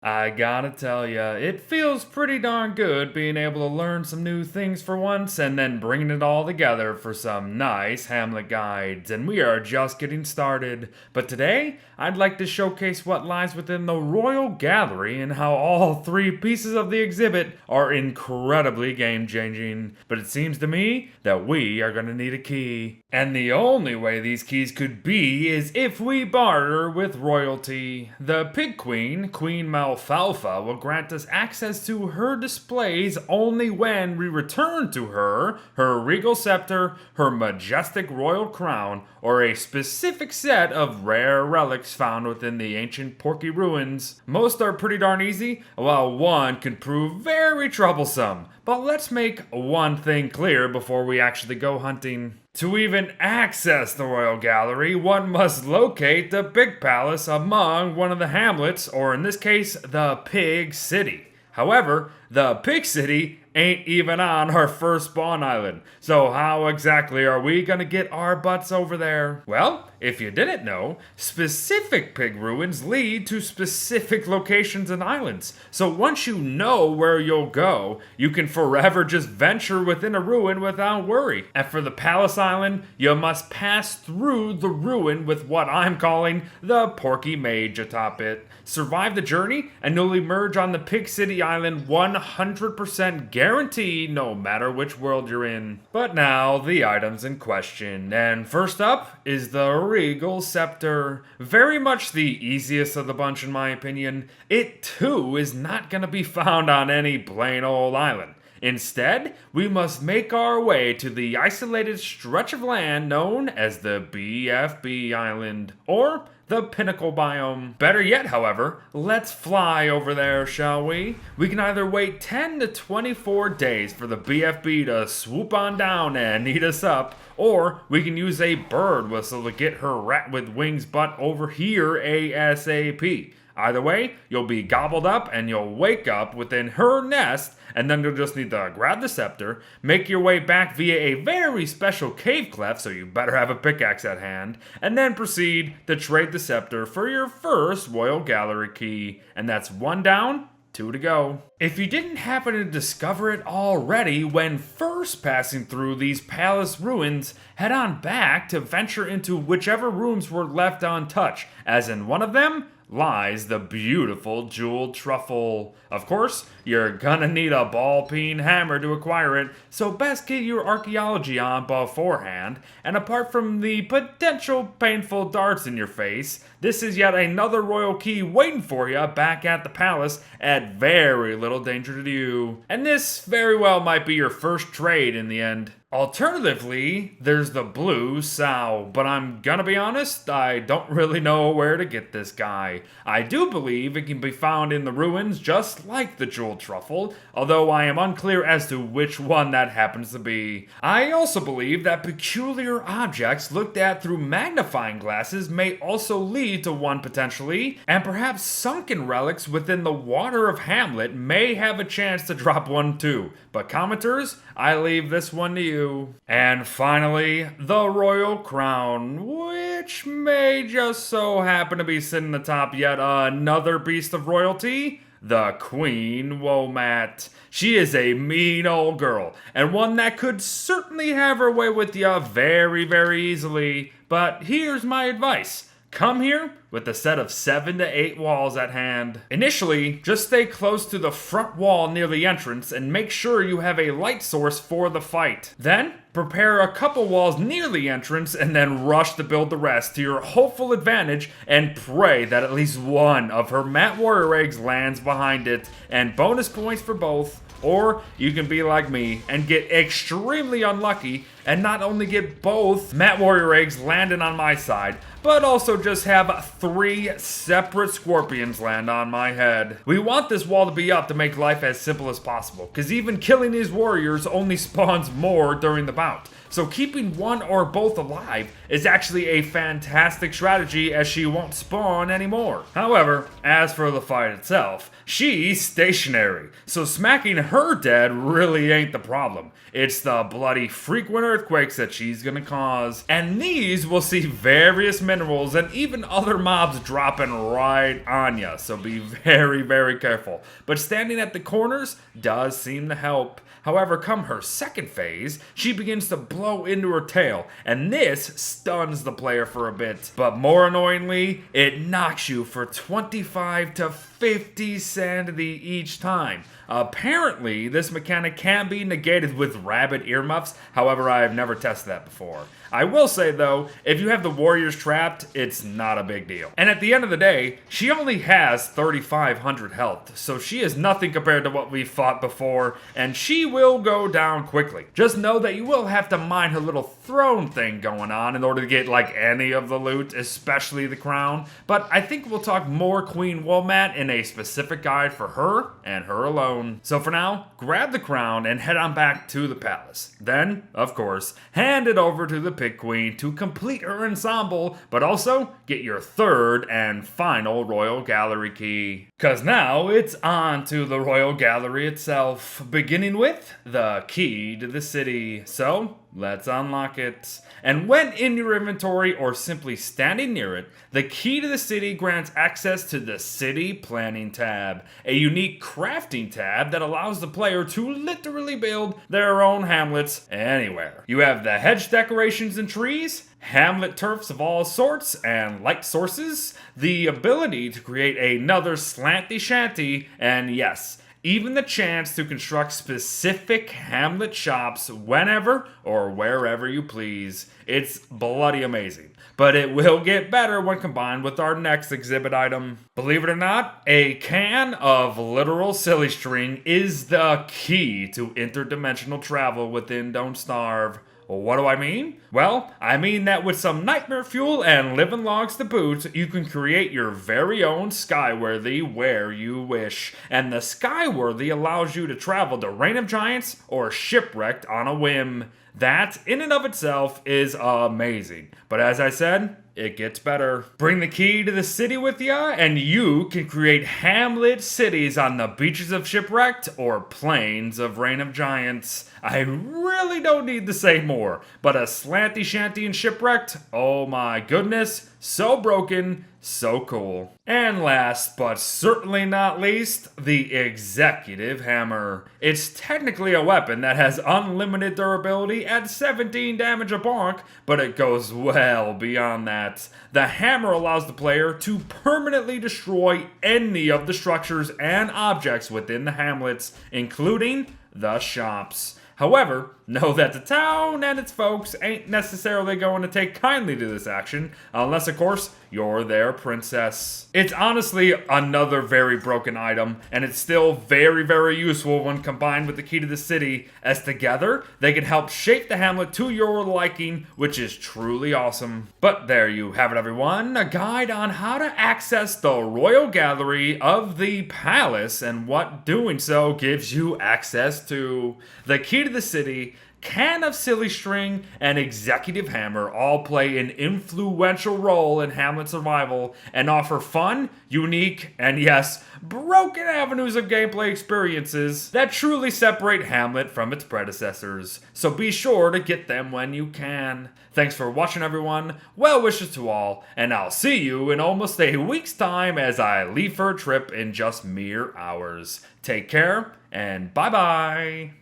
I gotta tell ya, it feels pretty darn good being able to learn some new things for once and then bringing it all together for some nice Hamlet guides. And we are just getting started. But today, I'd like to showcase what lies within the Royal Gallery and how all three pieces of the exhibit are incredibly game changing. But it seems to me that we are gonna need a key. And the only way these keys could be is if we barter with royalty. The Pig Queen, Queen Malfalfa, will grant us access to her displays only when we return to her regal scepter, her majestic royal crown, or a specific set of rare relics found within the ancient Porky ruins. Most are pretty darn easy, while one can prove very troublesome. But let's make one thing clear before we actually go hunting. To even access the Royal Gallery, one must locate the Pig Palace among one of the hamlets, or in this case, the Pig City. However, the Pig City ain't even on our first spawn island. So how exactly are we gonna get our butts over there? Well, if you didn't know, specific pig ruins lead to specific locations and islands. So once you know where you'll go, you can forever just venture within a ruin without worry. And for the Palace Island, you must pass through the ruin with what I'm calling the Porky Mage atop it. Survive the journey, and you'll emerge on the Pig City Island 100% guaranteed, no matter which world you're in. But now, the items in question. And first up is the Regal Scepter. Very much the easiest of the bunch in my opinion. It too is not going to be found on any plain old island. Instead, we must make our way to the isolated stretch of land known as the BFB Island, or the Pinnacle Biome. Better yet, however, let's fly over there, shall we? We can either wait 10 to 24 days for the BFB to swoop on down and eat us up, or we can use a bird whistle to get her rat with wings butt over here ASAP. Either way, you'll be gobbled up and you'll wake up within her nest, and then you'll just need to grab the scepter, make your way back via a very special cave cleft, so you better have a pickaxe at hand, and then proceed to trade the scepter for your first Royal Gallery key. And that's one down, 2 to go. If you didn't happen to discover it already when first passing through these palace ruins, head on back to venture into whichever rooms were left untouched, as in one of them lies the beautiful jeweled truffle. Of course, you're gonna need a ball-peen hammer to acquire it, so best get your archaeology on beforehand. And apart from the potential painful darts in your face, this is yet another royal key waiting for you back at the palace at very little danger to you. And this very well might be your first trade in the end. Alternatively, there's the blue sow, but I'm gonna be honest, I don't really know where to get this guy. I do believe it can be found in the ruins just like the jeweled truffle, although I am unclear as to which one that happens to be. I also believe that peculiar objects looked at through magnifying glasses may also lead to one potentially, and perhaps sunken relics within the water of Hamlet may have a chance to drop one too. But commenters, I leave this one to you. And finally, the Royal Crown, which may just so happen to be sitting atop yet another beast of royalty, the Queen Womat. She is a mean old girl, and one that could certainly have her way with you very, very easily. But here's my advice. Come here with a set of 7 to 8 walls at hand. Initially, just stay close to the front wall near the entrance and make sure you have a light source for the fight. Then, prepare a couple walls near the entrance and then rush to build the rest to your hopeful advantage and pray that at least one of her Mat Warrior eggs lands behind it, and bonus points for both. Or you can be like me and get extremely unlucky and not only get both Mat Warrior eggs landing on my side, but also just have 3 separate scorpions land on my head. We want this wall to be up to make life as simple as possible, because even killing these warriors only spawns more during the bout. so keeping one or both alive is actually a fantastic strategy as she won't spawn anymore. However, as for the fight itself, she's stationary, so smacking her dead really ain't the problem. It's the bloody frequent earthquakes that she's gonna cause, and these will see various minerals and even other mobs dropping right on ya, so be very, very careful. But standing at the corners does seem to help. However, come her second phase, she begins to blow into her tail, and this stuns the player for a bit. But more annoyingly, it knocks you for 25 to 50 sanity each time. Apparently, this mechanic can be negated with rabbit earmuffs, however, I have never tested that before. I will say though, if you have the warriors trapped, it's not a big deal. And at the end of the day, she only has 3,500 health, so she is nothing compared to what we fought before, and she will go down quickly. Just know that you will have to mine her little throne thing going on in order to get like any of the loot, especially the crown, but I think we'll talk more Queen Woolmat in a specific guide for her and her alone. So for now, grab the crown and head on back to the palace. Then, of course, hand it over to the Pig Queen to complete her ensemble, but also get your third and final Royal Gallery key. Cause now it's on to the Royal Gallery itself, beginning with the key to the city. So, let's unlock it. And when in your inventory or simply standing near it, the key to the city grants access to the City Planning tab, a unique crafting tab that allows the player to literally build their own hamlets anywhere. You have the hedge decorations and trees, hamlet turfs of all sorts and light sources, the ability to create another slanty shanty, and yes, even the chance to construct specific hamlet shops whenever or wherever you please. It's bloody amazing. But it will get better when combined with our next exhibit item. Believe it or not, a can of literal silly string is the key to interdimensional travel within Don't Starve. What do I mean? Well, I mean that with some nightmare fuel and living logs to boot, you can create your very own Skyworthy where you wish. And the Skyworthy allows you to travel to Reign of Giants or Shipwrecked on a whim. That, in and of itself, is amazing. But as I said, it gets better. Bring the key to the city with ya, and you can create hamlet cities on the beaches of Shipwrecked or plains of Reign of Giants. I really don't need to say more, but a slanty shanty in Shipwrecked, oh my goodness, so broken, so cool. And last, but certainly not least, the Executive Hammer. It's technically a weapon that has unlimited durability at 17 damage a bonk, but it goes well beyond that. The hammer allows the player to permanently destroy any of the structures and objects within the hamlets, including the shops. However, know that the town and its folks ain't necessarily going to take kindly to this action, unless of course you're their princess. It's honestly another very broken item, and it's still very, very useful when combined with the key to the city, as together they can help shape the hamlet to your liking, which is truly awesome. But there you have it everyone, a guide on how to access the Royal Gallery of the Palace and what doing so gives you access to. The key to the city, can of silly string, and Executive Hammer all play an influential role in Hamlet survival and offer fun, unique, and yes, broken avenues of gameplay experiences that truly separate Hamlet from its predecessors. So be sure to get them when you can. Thanks for watching everyone, well wishes to all, and I'll see you in almost a week's time as I leave for a trip in just mere hours. Take care, and bye bye!